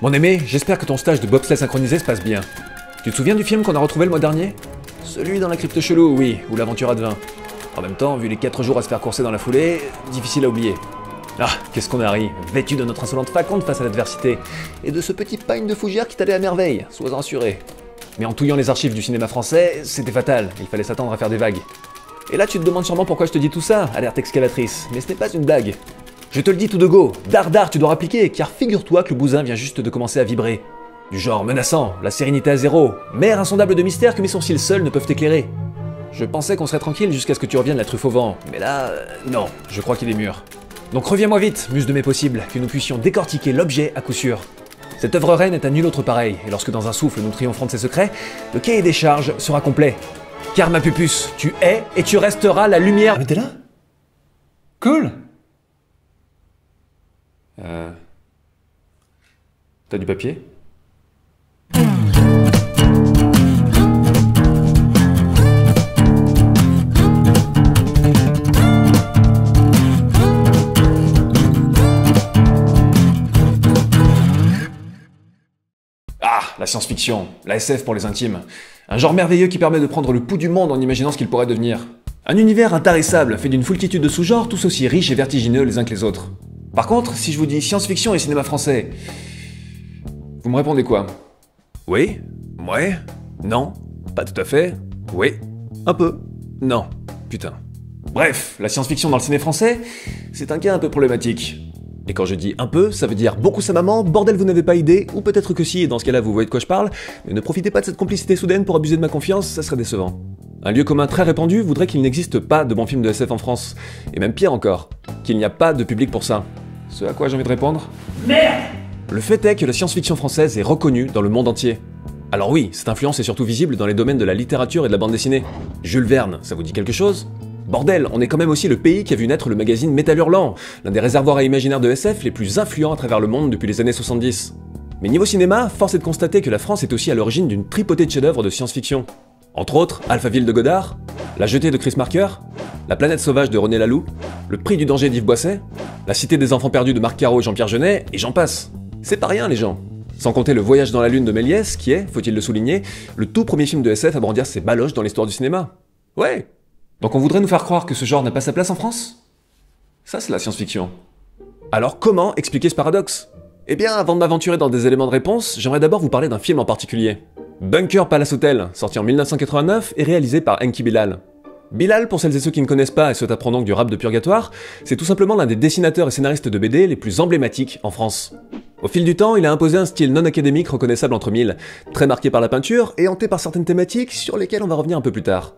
Mon aimé, j'espère que ton stage de bobsleigh synchronisé se passe bien. Tu te souviens du film qu'on a retrouvé le mois dernier? Celui dans la crypte chelou, oui, où l'aventure advint. En même temps, vu les 4 jours à se faire courser dans la foulée, difficile à oublier. Ah, qu'est-ce qu'on a ri, vêtu de notre insolente faconde face à l'adversité, et de ce petit pagne de fougère qui t'allait à merveille, sois rassuré. Mais en touillant les archives du cinéma français, c'était fatal, il fallait s'attendre à faire des vagues. Et là tu te demandes sûrement pourquoi je te dis tout ça, alerte excavatrice, mais ce n'est pas une blague. Je te le dis tout de go, dardard tu dois appliquer, car figure-toi que le bousin vient juste de commencer à vibrer. Du genre menaçant, la sérénité à zéro, mer insondable de mystère que mes sourcils seuls ne peuvent éclairer. Je pensais qu'on serait tranquille jusqu'à ce que tu reviennes la truffe au vent, mais là, non, je crois qu'il est mûr. Donc reviens-moi vite, muse de mes possibles, que nous puissions décortiquer l'objet à coup sûr. Cette œuvre reine est à nul autre pareil, et lorsque dans un souffle nous triompherons de ses secrets, le cahier des charges sera complet. Car ma pupus, tu es et tu resteras la lumière... Ah mais t'es là? Cool. T'as du papier? Ah, la science-fiction, la SF pour les intimes. Un genre merveilleux qui permet de prendre le pouls du monde en imaginant ce qu'il pourrait devenir. Un univers intarissable, fait d'une foultitude de sous-genres, tous aussi riches et vertigineux les uns que les autres. Par contre, si je vous dis science-fiction et cinéma français, vous me répondez quoi? Oui? Ouais? Non? Pas tout à fait? Oui? Un peu? Non? Putain. Bref, la science-fiction dans le ciné français, c'est un cas un peu problématique. Et quand je dis un peu, ça veut dire beaucoup sa maman, bordel vous n'avez pas idée, ou peut-être que si, et dans ce cas-là vous voyez de quoi je parle, mais ne profitez pas de cette complicité soudaine pour abuser de ma confiance, ça serait décevant. Un lieu commun très répandu voudrait qu'il n'existe pas de bons films de SF en France, et même pire encore, qu'il n'y a pas de public pour ça. Ce à quoi j'ai envie de répondre? Merde! Le fait est que la science-fiction française est reconnue dans le monde entier. Alors oui, cette influence est surtout visible dans les domaines de la littérature et de la bande dessinée. Jules Verne, ça vous dit quelque chose? Bordel, on est quand même aussi le pays qui a vu naître le magazine Métal Hurlant, l'un des réservoirs à imaginaire de SF les plus influents à travers le monde depuis les années 70. Mais niveau cinéma, force est de constater que la France est aussi à l'origine d'une tripotée de chefs-d'œuvre de science-fiction. Entre autres, Alphaville de Godard, La Jetée de Chris Marker, La Planète Sauvage de René Laloux, Le Prix du Danger d'Yves Boisset, La Cité des Enfants Perdus de Marc Caro et Jean-Pierre Jeunet, et j'en passe. C'est pas rien les gens. Sans compter Le Voyage dans la Lune de Méliès, qui est, faut-il le souligner, le tout premier film de SF à brandir ses baloches dans l'histoire du cinéma. Ouais. Donc on voudrait nous faire croire que ce genre n'a pas sa place en France? Ça c'est la science-fiction. Alors comment expliquer ce paradoxe? Eh bien, avant de m'aventurer dans des éléments de réponse, j'aimerais d'abord vous parler d'un film en particulier. Bunker Palace Hotel, sorti en 1989 et réalisé par Enki Bilal. Bilal, pour celles et ceux qui ne connaissent pas et souhaitent apprendre donc du rap de purgatoire, c'est tout simplement l'un des dessinateurs et scénaristes de BD les plus emblématiques en France. Au fil du temps, il a imposé un style non académique reconnaissable entre mille, très marqué par la peinture et hanté par certaines thématiques sur lesquelles on va revenir un peu plus tard.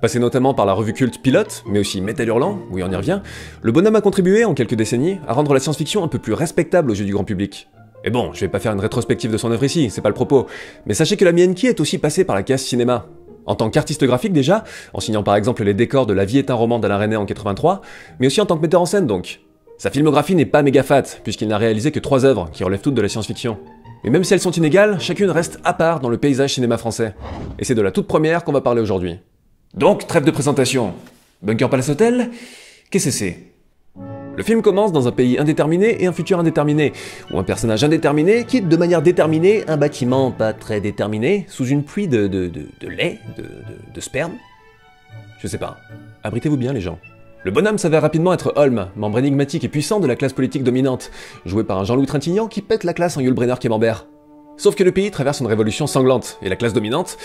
Passé notamment par la revue culte Pilote, mais aussi Métal Hurlant, oui on y revient, le bonhomme a contribué, en quelques décennies, à rendre la science-fiction un peu plus respectable aux yeux du grand public. Et bon, je vais pas faire une rétrospective de son œuvre ici, c'est pas le propos, mais sachez que la Mienki est aussi passée par la case cinéma. En tant qu'artiste graphique déjà, en signant par exemple les décors de La vie est un roman d'Alain Resnais en 83, mais aussi en tant que metteur en scène donc. Sa filmographie n'est pas méga fat, puisqu'il n'a réalisé que 3 œuvres, qui relèvent toutes de la science-fiction. Mais même si elles sont inégales, chacune reste à part dans le paysage cinéma français. Et c'est de la toute première qu'on va parler aujourd'hui. Donc, trêve de présentation. Bunker Palace Hotel, qu'est-ce que c'est? Le film commence dans un pays indéterminé et un futur indéterminé, où un personnage indéterminé quitte de manière déterminée un bâtiment pas très déterminé, sous une pluie de lait, de sperme. Je sais pas. Abritez-vous bien les gens. Le bonhomme s'avère rapidement être Holm, membre énigmatique et puissant de la classe politique dominante, joué par un Jean-Louis Trintignant qui pète la classe en Yul Brynner Camembert. Sauf que le pays traverse une révolution sanglante, et la classe dominante,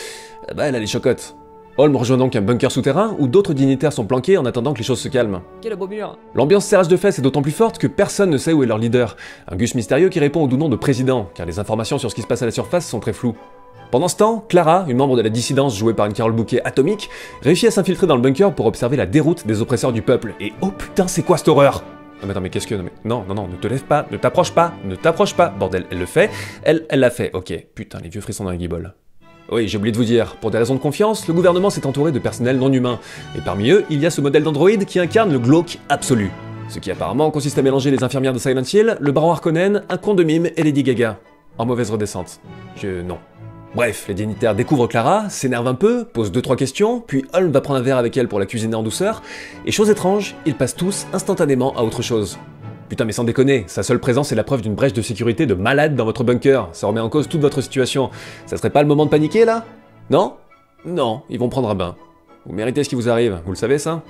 elle a les chocottes. Holm rejoint donc un bunker souterrain où d'autres dignitaires sont planqués en attendant que les choses se calment. Quel beau mur! L'ambiance serrage de fesses est d'autant plus forte que personne ne sait où est leur leader, un Gus mystérieux qui répond au doux nom de président, car les informations sur ce qui se passe à la surface sont très floues. Pendant ce temps, Clara, une membre de la dissidence jouée par une Carole Bouquet atomique, réussit à s'infiltrer dans le bunker pour observer la déroute des oppresseurs du peuple. Et oh putain, c'est quoi cette horreur? Non mais attends, mais qu'est-ce que... Non, ne te lève pas, ne t'approche pas, bordel, elle le fait, elle l'a fait, ok. Putain, les vieux frissons dans la guibole. Oui, j'ai oublié de vous dire, pour des raisons de confiance, le gouvernement s'est entouré de personnel non humain, et parmi eux, il y a ce modèle d'androïde qui incarne le glauque absolu. Ce qui apparemment consiste à mélanger les infirmières de Silent Hill, le baron Harkonnen, un con de mime et Lady Gaga. En mauvaise redescente. Non. Bref, les dignitaires découvrent Clara, s'énervent un peu, posent 2-3 questions, puis Holm va prendre un verre avec elle pour la cuisiner en douceur, et chose étrange, ils passent tous instantanément à autre chose. Putain mais sans déconner, sa seule présence est la preuve d'une brèche de sécurité de malade dans votre bunker, ça remet en cause toute votre situation. Ça serait pas le moment de paniquer là? Non? Non, ils vont prendre un bain. Vous méritez ce qui vous arrive, vous le savez ça?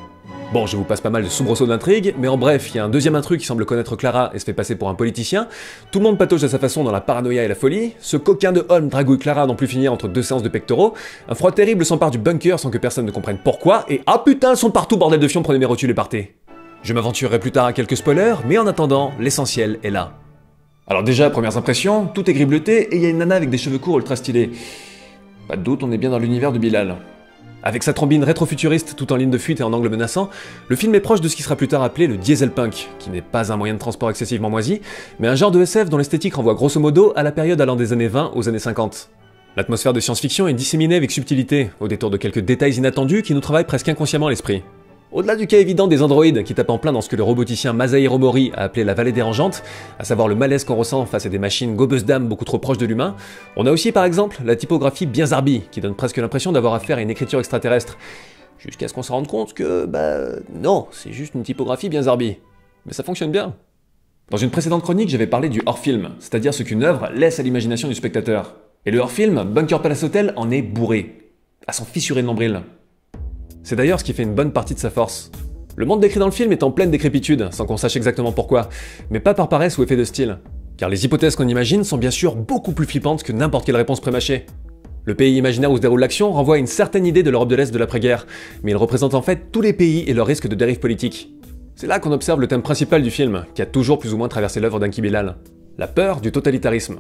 Bon, je vous passe pas mal de soubresauts d'intrigue, mais en bref, il y a un deuxième intrus qui semble connaître Clara et se fait passer pour un politicien. Tout le monde patauge à sa façon dans la paranoïa et la folie. Ce coquin de Holm dragouille Clara à n'en plus finir entre deux séances de pectoraux. Un froid terrible s'empare du bunker sans que personne ne comprenne pourquoi. Et ah putain, elles sont partout, bordel de fion, prenez mes rotules et partez. Je m'aventurerai plus tard à quelques spoilers, mais en attendant, l'essentiel est là. Alors déjà, premières impressions, tout est gris bleuté et il y a une nana avec des cheveux courts ultra stylés. Pas de doute, on est bien dans l'univers de Bilal. Avec sa trombine rétro-futuriste tout en ligne de fuite et en angle menaçant, le film est proche de ce qui sera plus tard appelé le dieselpunk, qui n'est pas un moyen de transport excessivement moisi, mais un genre de SF dont l'esthétique renvoie grosso modo à la période allant des années 20 aux années 50. L'atmosphère de science-fiction est disséminée avec subtilité, au détour de quelques détails inattendus qui nous travaillent presque inconsciemment l'esprit. Au-delà du cas évident des androïdes qui tapent en plein dans ce que le roboticien Masahiro Mori a appelé la vallée dérangeante, à savoir le malaise qu'on ressent face à des machines gobeuses d'âme beaucoup trop proches de l'humain, on a aussi par exemple la typographie bien zarbi, qui donne presque l'impression d'avoir affaire à une écriture extraterrestre. Jusqu'à ce qu'on se rende compte que, non, c'est juste une typographie bien zarbi. Mais ça fonctionne bien. Dans une précédente chronique, j'avais parlé du hors-film, c'est-à-dire ce qu'une œuvre laisse à l'imagination du spectateur. Et le hors-film, Bunker Palace Hotel, en est bourré. À s'en fissurer le nombril. C'est d'ailleurs ce qui fait une bonne partie de sa force. Le monde décrit dans le film est en pleine décrépitude, sans qu'on sache exactement pourquoi, mais pas par paresse ou effet de style. Car les hypothèses qu'on imagine sont bien sûr beaucoup plus flippantes que n'importe quelle réponse prémâchée. Le pays imaginaire où se déroule l'action renvoie à une certaine idée de l'Europe de l'Est de l'après-guerre, mais il représente en fait tous les pays et leur risque de dérive politique. C'est là qu'on observe le thème principal du film, qui a toujours plus ou moins traversé l'œuvre d'Enki Bilal. La peur du totalitarisme.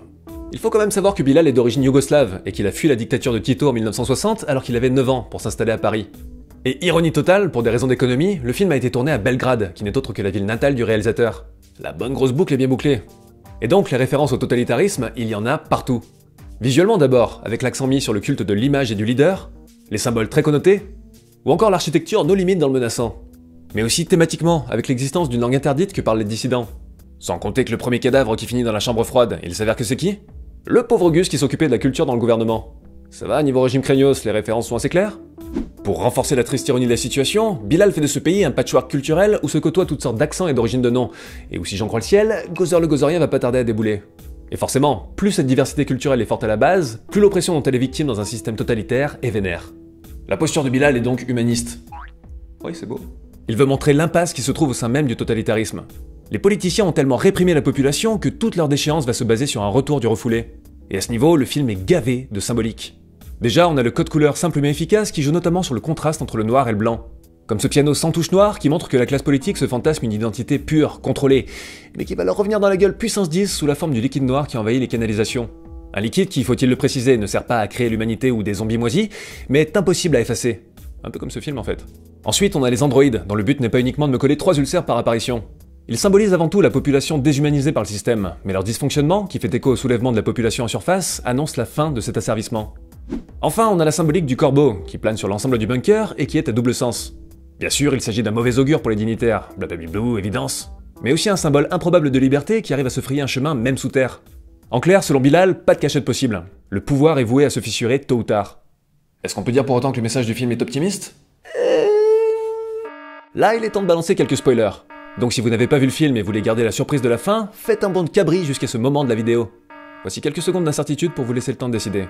Il faut quand même savoir que Bilal est d'origine yougoslave, et qu'il a fui la dictature de Tito en 1960 alors qu'il avait 9 ans pour s'installer à Paris. Et ironie totale, pour des raisons d'économie, le film a été tourné à Belgrade, qui n'est autre que la ville natale du réalisateur. La bonne grosse boucle est bien bouclée. Et donc les références au totalitarisme, il y en a partout. Visuellement d'abord, avec l'accent mis sur le culte de l'image et du leader, les symboles très connotés, ou encore l'architecture no limite dans le menaçant. Mais aussi thématiquement, avec l'existence d'une langue interdite que parlent les dissidents. Sans compter que le premier cadavre qui finit dans la chambre froide, il s'avère que c'est qui? Le pauvre Gus qui s'occupait de la culture dans le gouvernement. Ça va, niveau régime craignos, les références sont assez claires? Pour renforcer la triste ironie de la situation, Bilal fait de ce pays un patchwork culturel où se côtoient toutes sortes d'accents et d'origines de noms, et où si j'en crois le ciel, Gozer le Gozerien va pas tarder à débouler. Et forcément, plus cette diversité culturelle est forte à la base, plus l'oppression dont elle est victime dans un système totalitaire est vénère. La posture de Bilal est donc humaniste. Oui, c'est beau. Il veut montrer l'impasse qui se trouve au sein même du totalitarisme. Les politiciens ont tellement réprimé la population que toute leur déchéance va se baser sur un retour du refoulé. Et à ce niveau, le film est gavé de symbolique. Déjà, on a le code couleur simple mais efficace qui joue notamment sur le contraste entre le noir et le blanc. Comme ce piano sans touche noire qui montre que la classe politique se fantasme une identité pure, contrôlée, mais qui va leur revenir dans la gueule puissance 10 sous la forme du liquide noir qui envahit les canalisations. Un liquide qui, faut-il le préciser, ne sert pas à créer l'humanité ou des zombies moisis, mais est impossible à effacer. Un peu comme ce film en fait. Ensuite, on a les androïdes, dont le but n'est pas uniquement de me coller 3 ulcères par apparition. Ils symbolisent avant tout la population déshumanisée par le système, mais leur dysfonctionnement, qui fait écho au soulèvement de la population en surface, annonce la fin de cet asservissement. Enfin, on a la symbolique du corbeau, qui plane sur l'ensemble du bunker et qui est à double sens. Bien sûr, il s'agit d'un mauvais augure pour les dignitaires, blablabla, évidence. Mais aussi un symbole improbable de liberté qui arrive à se frayer un chemin même sous terre. En clair, selon Bilal, pas de cachette possible. Le pouvoir est voué à se fissurer tôt ou tard. Est-ce qu'on peut dire pour autant que le message du film est optimiste? Là, il est temps de balancer quelques spoilers. Donc si vous n'avez pas vu le film et voulez garder la surprise de la fin, faites un bond de cabri jusqu'à ce moment de la vidéo. Voici quelques secondes d'incertitude pour vous laisser le temps de décider.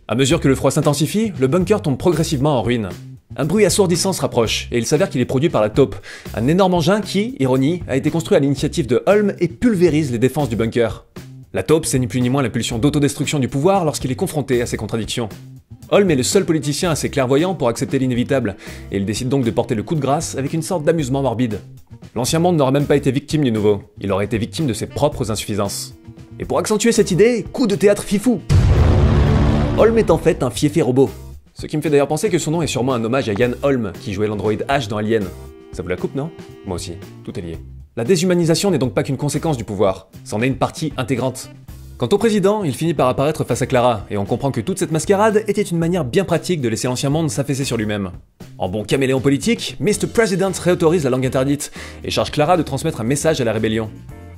À mesure que le froid s'intensifie, le bunker tombe progressivement en ruine. Un bruit assourdissant se rapproche, et il s'avère qu'il est produit par la taupe, un énorme engin qui, ironie, a été construit à l'initiative de Holm et pulvérise les défenses du bunker. La taupe, c'est ni plus ni moins la pulsion d'autodestruction du pouvoir lorsqu'il est confronté à ces contradictions. Holm est le seul politicien assez clairvoyant pour accepter l'inévitable, et il décide donc de porter le coup de grâce avec une sorte d'amusement morbide. L'ancien monde n'aura même pas été victime du nouveau, il aurait été victime de ses propres insuffisances. Et pour accentuer cette idée, coup de théâtre fifou! Holm est en fait un fiefé robot. Ce qui me fait d'ailleurs penser que son nom est sûrement un hommage à Ian Holm, qui jouait l'androïde H dans Alien. Ça vous la coupe, non? Moi aussi, tout est lié. La déshumanisation n'est donc pas qu'une conséquence du pouvoir, c'en est une partie intégrante. Quant au président, il finit par apparaître face à Clara, et on comprend que toute cette mascarade était une manière bien pratique de laisser l'ancien monde s'affaisser sur lui-même. En bon caméléon politique, Mr. President réautorise la langue interdite, et charge Clara de transmettre un message à la rébellion.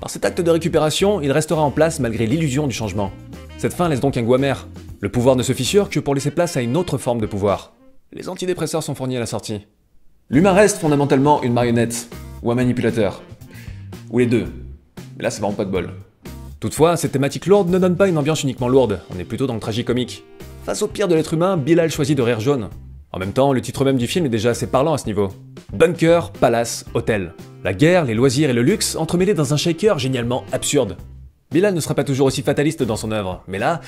Par cet acte de récupération, il restera en place malgré l'illusion du changement. Cette fin laisse donc un goût amer. Le pouvoir ne se fissure que pour laisser place à une autre forme de pouvoir. Les antidépresseurs sont fournis à la sortie. L'humain reste fondamentalement une marionnette, ou un manipulateur. ou les deux. Mais là, c'est vraiment pas de bol. Toutefois, cette thématique lourde ne donne pas une ambiance uniquement lourde, on est plutôt dans le tragicomique. Face au pire de l'être humain, Bilal choisit de rire jaune. En même temps, le titre même du film est déjà assez parlant à ce niveau. Bunker, palace, hôtel. La guerre, les loisirs et le luxe entremêlés dans un shaker génialement absurde. Bilal ne sera pas toujours aussi fataliste dans son œuvre, mais là,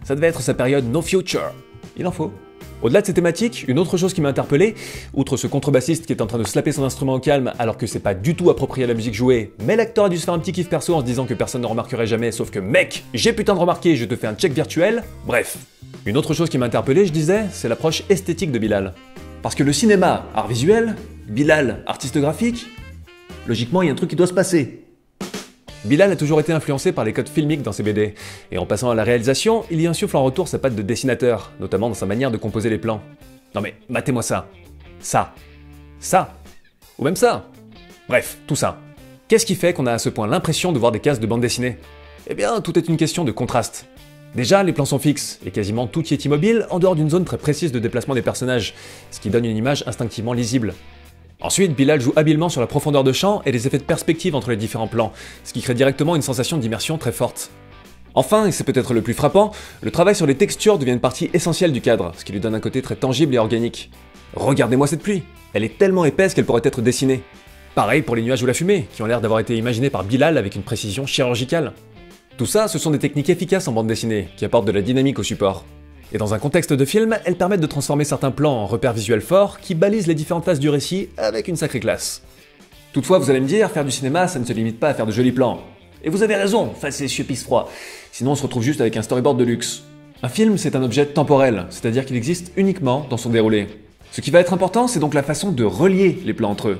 ça devait être sa période no future. Il en faut. Au-delà de ces thématiques, une autre chose qui m'a interpellé, outre ce contrebassiste qui est en train de slapper son instrument au calme alors que c'est pas du tout approprié à la musique jouée, mais l'acteur a dû se faire un petit kiff perso en se disant que personne ne remarquerait jamais, sauf que mec, j'ai putain de remarqué, je te fais un check virtuel, bref. Une autre chose qui m'a interpellé, je disais, c'est l'approche esthétique de Bilal. Parce que le cinéma, art visuel, Bilal, artiste graphique, logiquement il y a un truc qui doit se passer. Bilal a toujours été influencé par les codes filmiques dans ses BD, et en passant à la réalisation, il y insuffle en retour sa patte de dessinateur, notamment dans sa manière de composer les plans. Non mais, matez-moi ça. Ça. Ça. Ou même ça. Bref, tout ça. Qu'est-ce qui fait qu'on a à ce point l'impression de voir des cases de bande dessinée? Eh bien, tout est une question de contraste. Déjà, les plans sont fixes, et quasiment tout y est immobile, en dehors d'une zone très précise de déplacement des personnages, ce qui donne une image instinctivement lisible. Ensuite, Bilal joue habilement sur la profondeur de champ et les effets de perspective entre les différents plans, ce qui crée directement une sensation d'immersion très forte. Enfin, et c'est peut-être le plus frappant, le travail sur les textures devient une partie essentielle du cadre, ce qui lui donne un côté très tangible et organique. Regardez-moi cette pluie, elle est tellement épaisse qu'elle pourrait être dessinée. Pareil pour les nuages ou la fumée, qui ont l'air d'avoir été imaginés par Bilal avec une précision chirurgicale. Tout ça, ce sont des techniques efficaces en bande dessinée, qui apportent de la dynamique au support. Et dans un contexte de film, elles permettent de transformer certains plans en repères visuels forts qui balisent les différentes phases du récit avec une sacrée classe. Toutefois, vous allez me dire, faire du cinéma, ça ne se limite pas à faire de jolis plans. Et vous avez raison, face à ces cieux pisse froid. Sinon on se retrouve juste avec un storyboard de luxe. Un film, c'est un objet temporel, c'est-à-dire qu'il existe uniquement dans son déroulé. Ce qui va être important, c'est donc la façon de relier les plans entre eux.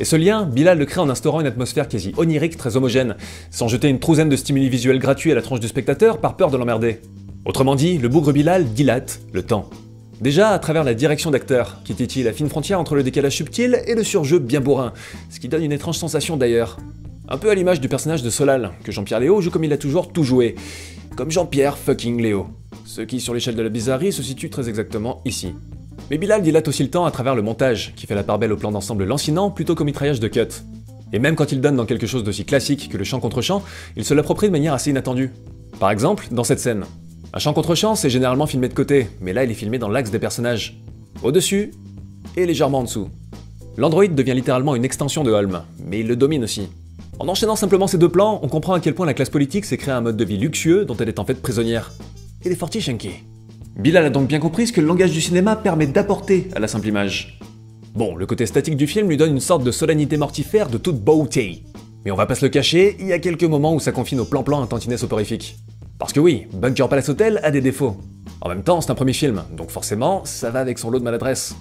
Et ce lien, Bilal le crée en instaurant une atmosphère quasi onirique très homogène, sans jeter une trouzaine de stimuli visuels gratuits à la tronche du spectateur par peur de l'emmerder. Autrement dit, le bougre Bilal dilate le temps. Déjà à travers la direction d'acteur, qui titille la fine frontière entre le décalage subtil et le surjeu bien bourrin, ce qui donne une étrange sensation d'ailleurs. Un peu à l'image du personnage de Solal, que Jean-Pierre Léaud joue comme il a toujours tout joué. Comme Jean-Pierre fucking Léaud. Ce qui, sur l'échelle de la bizarrerie, se situe très exactement ici. Mais Bilal dilate aussi le temps à travers le montage, qui fait la part belle au plan d'ensemble lancinant plutôt qu'au mitraillage de cut. Et même quand il donne dans quelque chose d'aussi classique que le chant contre chant, il se l'approprie de manière assez inattendue. Par exemple, dans cette scène. Un chant contre chant, c'est généralement filmé de côté, mais là il est filmé dans l'axe des personnages. Au-dessus, et légèrement en dessous. L'androïde devient littéralement une extension de Holm, mais il le domine aussi. En enchaînant simplement ces deux plans, on comprend à quel point la classe politique s'est créée un mode de vie luxueux dont elle est en fait prisonnière. Il est forti Shanky. Bilal a donc bien compris ce que le langage du cinéma permet d'apporter à la simple image. Bon, le côté statique du film lui donne une sorte de solennité mortifère de toute beauté. Mais on va pas se le cacher, il y a quelques moments où ça confine au plan-plan un tantinet soporifique. Parce que oui, Bunker Palace Hotel a des défauts. En même temps, c'est un premier film, donc forcément, ça va avec son lot de maladresse.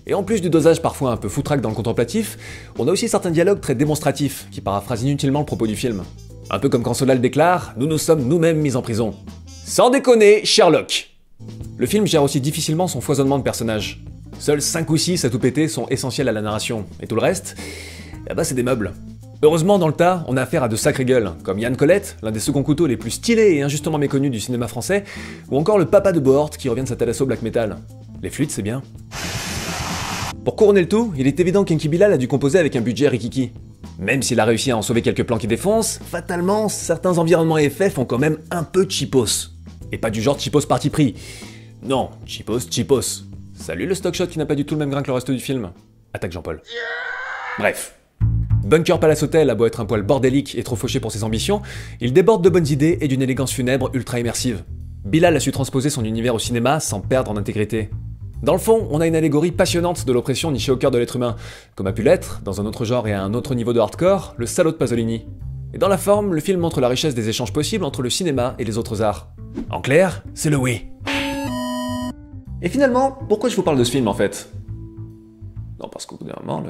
Et en plus du dosage parfois un peu foutraque dans le contemplatif, on a aussi certains dialogues très démonstratifs, qui paraphrasent inutilement le propos du film. Un peu comme quand Solal déclare « Nous nous sommes nous-mêmes mis en prison ». Sans déconner, Sherlock. Le film gère aussi difficilement son foisonnement de personnages. Seuls 5 ou 6 à tout péter sont essentiels à la narration, et tout le reste, eh ben c'est des meubles. Heureusement, dans le tas, on a affaire à de sacrées gueules, comme Yann Colette, l'un des seconds couteaux les plus stylés et injustement méconnus du cinéma français, ou encore le papa de Bohort qui revient de sa Thalasso black metal. Les flûtes, c'est bien. Pour couronner le tout, il est évident qu'Enki Bilal a dû composer avec un budget rikiki. Même s'il a réussi à en sauver quelques plans qui défoncent, fatalement, certains environnements et effets font quand même un peu cheapos. Et pas du genre cheapos parti pris. Non, cheapos. Salut le stock shot qui n'a pas du tout le même grain que le reste du film. Attaque Jean-Paul. Bref. Bunker Palace Hotel a beau être un poil bordélique et trop fauché pour ses ambitions, il déborde de bonnes idées et d'une élégance funèbre ultra immersive. Bilal a su transposer son univers au cinéma sans perdre en intégrité. Dans le fond, on a une allégorie passionnante de l'oppression nichée au cœur de l'être humain, comme a pu l'être, dans un autre genre et à un autre niveau de hardcore, le salaud de Pasolini. Et dans la forme, le film montre la richesse des échanges possibles entre le cinéma et les autres arts. En clair, c'est le oui. Et finalement, pourquoi je vous parle de ce film en fait? Non, parce qu'au bout d'un moment,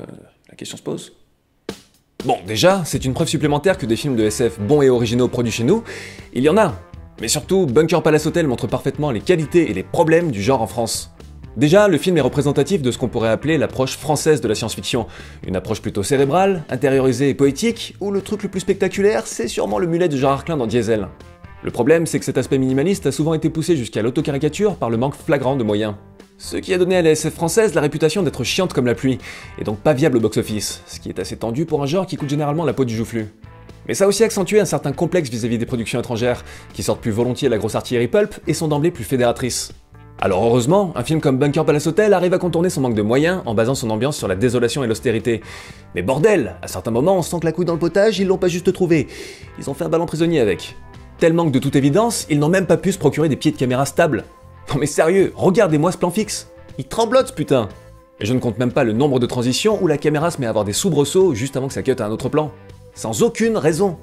la question se pose. Bon, déjà, c'est une preuve supplémentaire que des films de SF bons et originaux produits chez nous, il y en a. Mais surtout, Bunker Palace Hotel montre parfaitement les qualités et les problèmes du genre en France. Déjà, le film est représentatif de ce qu'on pourrait appeler l'approche française de la science-fiction. Une approche plutôt cérébrale, intériorisée et poétique, où le truc le plus spectaculaire, c'est sûrement le mulet de Gérard Arklin dans Diesel. Le problème, c'est que cet aspect minimaliste a souvent été poussé jusqu'à l'autocaricature par le manque flagrant de moyens. Ce qui a donné à la SF française la réputation d'être chiante comme la pluie, et donc pas viable au box-office, ce qui est assez tendu pour un genre qui coûte généralement la peau du joufflu. Mais ça a aussi accentué un certain complexe vis-à-vis des productions étrangères, qui sortent plus volontiers la grosse artillerie pulp et sont d'emblée plus fédératrices. Alors heureusement, un film comme Bunker Palace Hotel arrive à contourner son manque de moyens en basant son ambiance sur la désolation et l'austérité. Mais bordel, à certains moments on sent que la couille dans le potage, ils l'ont pas juste trouvé. Ils ont fait un ballon prisonnier avec. Tel manque de toute évidence, ils n'ont même pas pu se procurer des pieds de caméra stables. Non mais sérieux, regardez-moi ce plan fixe. Il tremblote putain. Et je ne compte même pas le nombre de transitions où la caméra se met à avoir des soubresauts juste avant que ça cut à un autre plan. Sans aucune raison.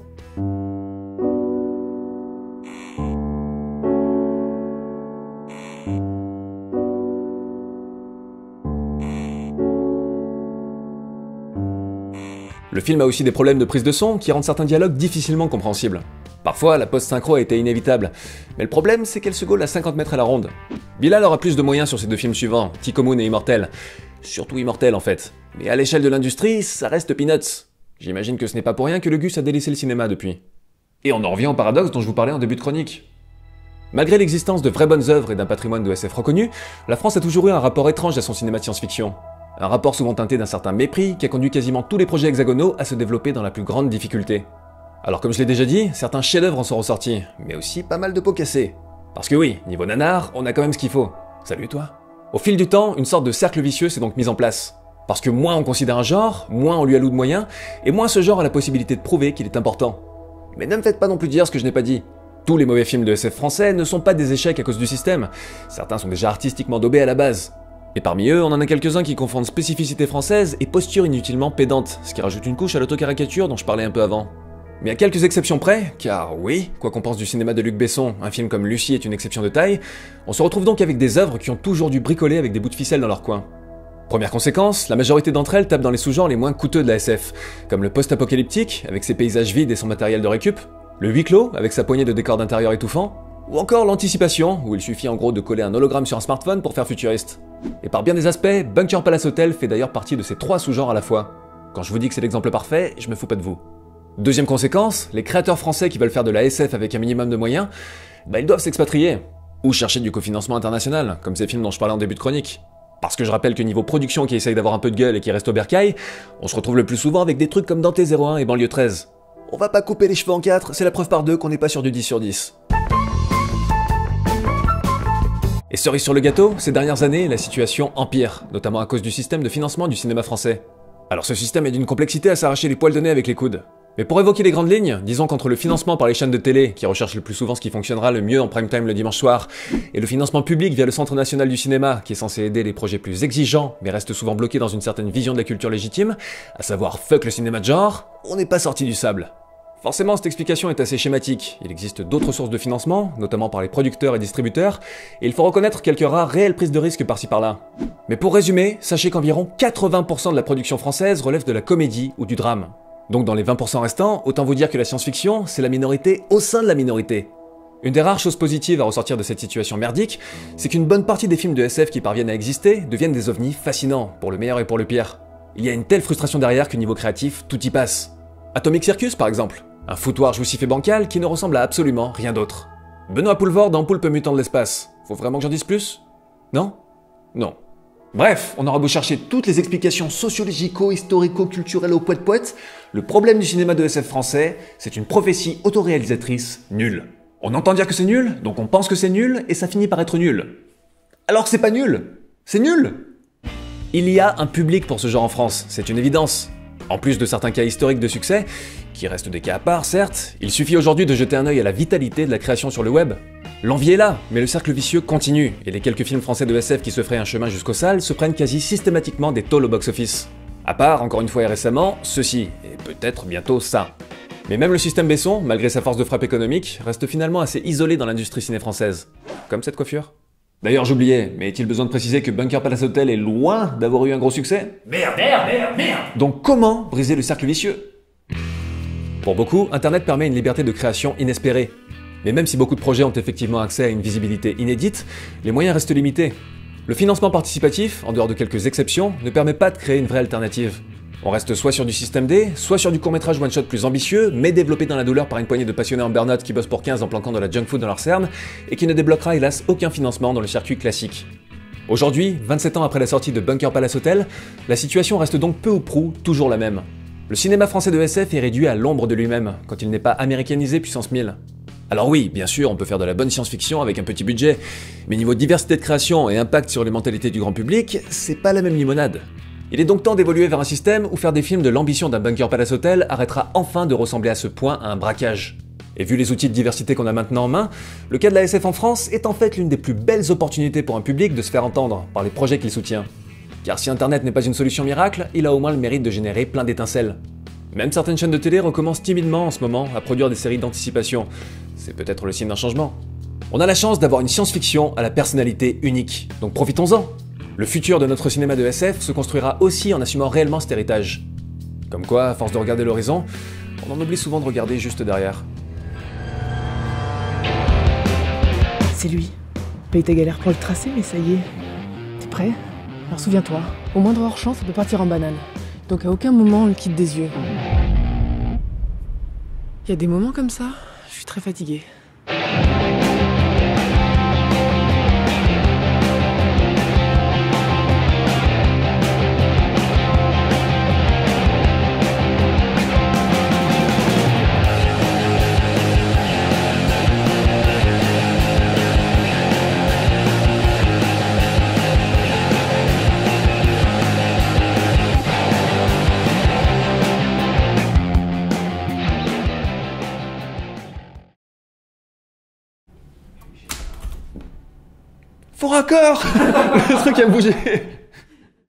Le film a aussi des problèmes de prise de son qui rendent certains dialogues difficilement compréhensibles. Parfois, la post-synchro a été inévitable, mais le problème c'est qu'elle se gaule à 50 mètres à la ronde. Bilal aura plus de moyens sur ses deux films suivants, Tico Moon et Immortel. Surtout Immortel en fait. Mais à l'échelle de l'industrie, ça reste peanuts. J'imagine que ce n'est pas pour rien que le Gus a délaissé le cinéma depuis. Et on en revient au paradoxe dont je vous parlais en début de chronique. Malgré l'existence de vraies bonnes œuvres et d'un patrimoine de SF reconnu, la France a toujours eu un rapport étrange à son cinéma de science-fiction. Un rapport souvent teinté d'un certain mépris qui a conduit quasiment tous les projets hexagonaux à se développer dans la plus grande difficulté. Alors comme je l'ai déjà dit, certains chefs-d'œuvre en sont ressortis, mais aussi pas mal de pots cassés. Parce que oui, niveau nanar, on a quand même ce qu'il faut. Salut toi. Au fil du temps, une sorte de cercle vicieux s'est donc mis en place. Parce que moins on considère un genre, moins on lui alloue de moyens, et moins ce genre a la possibilité de prouver qu'il est important. Mais ne me faites pas non plus dire ce que je n'ai pas dit. Tous les mauvais films de SF français ne sont pas des échecs à cause du système. Certains sont déjà artistiquement daubés à la base. Et parmi eux, on en a quelques-uns qui confondent spécificité française et posture inutilement pédante, ce qui rajoute une couche à l'autocaricature dont je parlais un peu avant. Mais à quelques exceptions près, car oui, quoi qu'on pense du cinéma de Luc Besson, un film comme Lucie est une exception de taille, on se retrouve donc avec des œuvres qui ont toujours dû bricoler avec des bouts de ficelle dans leur coin. Première conséquence, la majorité d'entre elles tapent dans les sous-genres les moins coûteux de la SF, comme le post-apocalyptique, avec ses paysages vides et son matériel de récup, le huis clos, avec sa poignée de décors d'intérieur étouffants, ou encore l'anticipation, où il suffit en gros de coller un hologramme sur un smartphone pour faire futuriste. Et par bien des aspects, Bunker Palace Hotel fait d'ailleurs partie de ces trois sous-genres à la fois. Quand je vous dis que c'est l'exemple parfait, je me fous pas de vous. Deuxième conséquence, les créateurs français qui veulent faire de la SF avec un minimum de moyens, ils doivent s'expatrier. Ou chercher du cofinancement international, comme ces films dont je parlais en début de chronique. Parce que je rappelle que niveau production qui essaye d'avoir un peu de gueule et qui reste au bercail, on se retrouve le plus souvent avec des trucs comme Dante 01 et Banlieue 13. On va pas couper les cheveux en 4, c'est la preuve par 2 qu'on n'est pas sur du 10 sur 10. Et cerise sur le gâteau, ces dernières années, la situation empire, notamment à cause du système de financement du cinéma français. Alors ce système est d'une complexité à s'arracher les poils de nez avec les coudes. Mais pour évoquer les grandes lignes, disons qu'entre le financement par les chaînes de télé, qui recherchent le plus souvent ce qui fonctionnera le mieux en prime time le dimanche soir, et le financement public via le Centre national du cinéma, qui est censé aider les projets plus exigeants, mais reste souvent bloqué dans une certaine vision de la culture légitime, à savoir fuck le cinéma de genre, on n'est pas sorti du sable. Forcément, cette explication est assez schématique. Il existe d'autres sources de financement, notamment par les producteurs et distributeurs, et il faut reconnaître quelques rares réelles prises de risque par-ci par-là. Mais pour résumer, sachez qu'environ 80% de la production française relève de la comédie ou du drame. Donc dans les 20% restants, autant vous dire que la science-fiction, c'est la minorité au sein de la minorité. Une des rares choses positives à ressortir de cette situation merdique, c'est qu'une bonne partie des films de SF qui parviennent à exister deviennent des ovnis fascinants, pour le meilleur et pour le pire. Il y a une telle frustration derrière que niveau créatif, tout y passe. Atomic Circus par exemple, un foutoir jouissif et bancal qui ne ressemble à absolument rien d'autre. Benoît Poulvord dans Poulpe mutant de l'espace, faut vraiment que j'en dise plus? Non? Non. Bref, on aura beau chercher toutes les explications sociologico-historico-culturelles au poète-poète, le problème du cinéma de SF français, c'est une prophétie autoréalisatrice nulle. On entend dire que c'est nul, donc on pense que c'est nul, et ça finit par être nul. Alors que c'est pas nul! C'est nul! Il y a un public pour ce genre en France, c'est une évidence. En plus de certains cas historiques de succès, qui restent des cas à part certes, il suffit aujourd'hui de jeter un œil à la vitalité de la création sur le web. L'envie est là, mais le cercle vicieux continue, et les quelques films français de SF qui se feraient un chemin jusqu'aux salles se prennent quasi systématiquement des tôles au box-office. À part, encore une fois et récemment, ceci, et peut-être bientôt ça. Mais même le système Besson, malgré sa force de frappe économique, reste finalement assez isolé dans l'industrie ciné française. Comme cette coiffure. D'ailleurs j'oubliais, mais est-il besoin de préciser que Bunker Palace Hotel est loin d'avoir eu un gros succès? Merde. Donc comment briser le cercle vicieux? Pour beaucoup, Internet permet une liberté de création inespérée. Mais même si beaucoup de projets ont effectivement accès à une visibilité inédite, les moyens restent limités. Le financement participatif, en dehors de quelques exceptions, ne permet pas de créer une vraie alternative. On reste soit sur du système D, soit sur du court-métrage one-shot plus ambitieux, mais développé dans la douleur par une poignée de passionnés en burn-out qui bossent pour 15 en planquant de la junk food dans leur cerne, et qui ne débloquera hélas aucun financement dans le circuit classique. Aujourd'hui, 27 ans après la sortie de Bunker Palace Hotel, la situation reste donc peu ou prou toujours la même. Le cinéma français de SF est réduit à l'ombre de lui-même, quand il n'est pas américanisé puissance 1000. Alors oui, bien sûr, on peut faire de la bonne science-fiction avec un petit budget, mais niveau diversité de création et impact sur les mentalités du grand public, c'est pas la même limonade. Il est donc temps d'évoluer vers un système où faire des films de l'ambition d'un Bunker Palace Hotel arrêtera enfin de ressembler à ce point à un braquage. Et vu les outils de diversité qu'on a maintenant en main, le cas de la SF en France est en fait l'une des plus belles opportunités pour un public de se faire entendre par les projets qu'il soutient. Car si Internet n'est pas une solution miracle, il a au moins le mérite de générer plein d'étincelles. Même certaines chaînes de télé recommencent timidement en ce moment à produire des séries d'anticipation. C'est peut-être le signe d'un changement. On a la chance d'avoir une science-fiction à la personnalité unique, donc profitons-en. Le futur de notre cinéma de SF se construira aussi en assumant réellement cet héritage. Comme quoi, à force de regarder l'horizon, on en oublie souvent de regarder juste derrière. C'est lui. Paye ta galère pour le tracer, mais ça y est. T'es prêt? Alors souviens-toi, au moindre hors-champ, ça peut partir en banane. Donc à aucun moment on le quitte des yeux. Il y a des moments comme ça, je suis très fatiguée. Faux raccord. Le truc a bougé.